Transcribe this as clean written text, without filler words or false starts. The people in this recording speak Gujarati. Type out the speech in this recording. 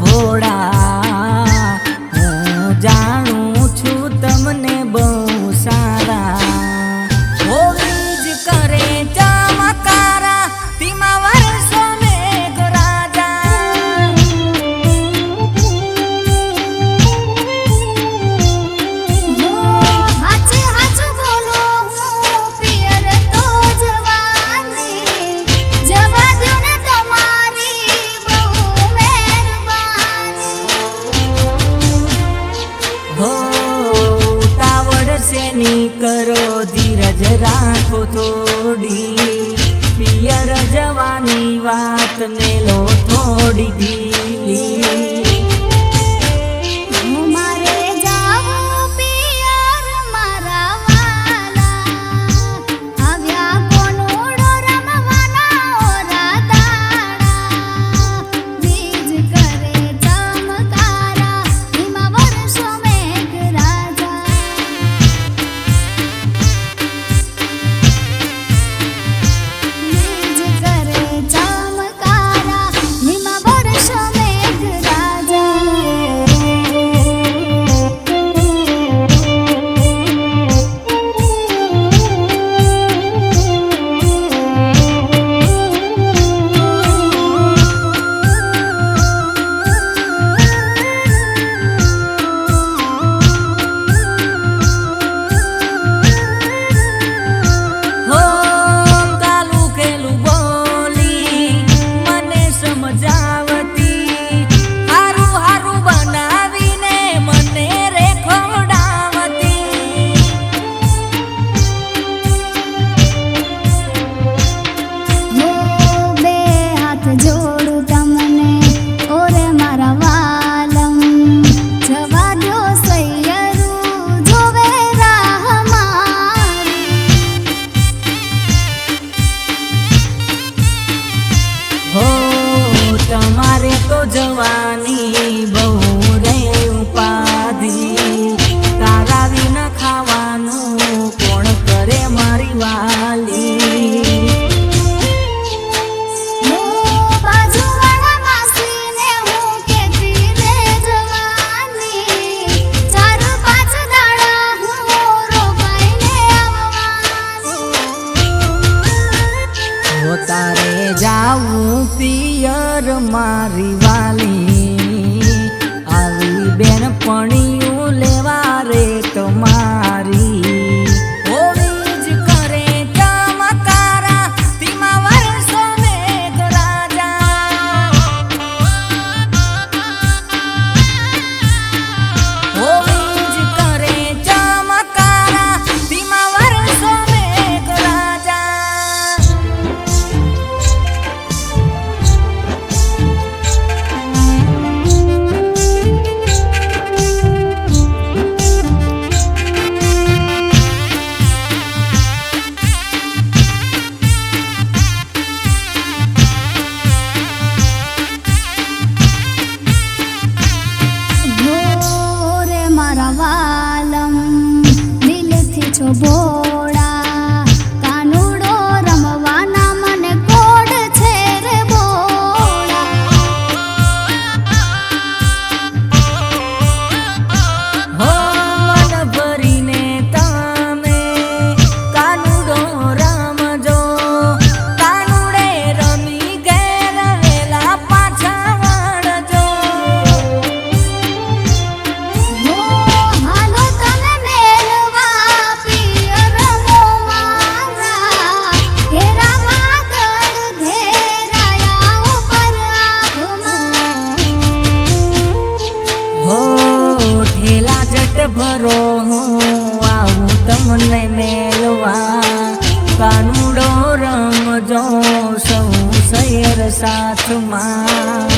ભોળા હું જાણું છું તમને બહુ સારા હોવી જ કરે ચમકારા ધીમા વર્ષો મેઘ રાજા હાચે હાચું બોલો હું પિયર તો જવાની જવા દ્યો ને તમારી બહુ મહેરબાની હો તાવડ શેની કરો ધીરજ રાખો થોડી પિયર જવાની વાત મેલો થોડી ઢીલી મારે જાવું પિયર મારા વાલા આવ્યા કોનુડો રમવાના ઓરા દાડા બીજ કરે ચમકારા ધીમા વર્ષો મેઘ રાજા બીજ કરે ચમકારા ધીમા વર્ષો મેઘ રાજા હો કાલું ખેલું બોલી મને સમજાવતી હારું હારું બનાવીને મને રે ખવડાવતી હું બે હાથ જોડું તમને ઓરે મારા વાલમ જવા દ્યો સૈયરું જોવે રાહ મારી હો તમારે તો જવાની બહુ રે ઉપાધિ તારા વિના ખાવાનું કોણ કરે મારી વાલી હું બાજુવાળા માસીને હું કહેતી રે જવાની 4-5 દાડા હું રોકાઈને આવવાની હો તારે જાવું પિયર મારી વાલી આવી બેનપણીયું લેવા રે તમારી હોવી જ કરે ચમકારા ધીમા વર્ષો મેઘ રાજા હોવી જ કરે ચમકારા ધીમા વર્ષો મેઘ રાજા રે મારા વાલમ દિલથી છો ભોળા કાનુડો રમવાના મને કોડ છે રે બોળા હો મન ભરીને તમે કાનુડો રમજો કાનુડે રમી ઘેર વેલા પાછા વળજો હાલો તને મેલવા પિયર મો મારા ઘેરા વાદળ ઘેરાયા ઉપર આભમાં હો ઠેલા જટ ભરો હું આવું તમને મેલવા કાનુડો રમજો સૌ શેર સાથમાં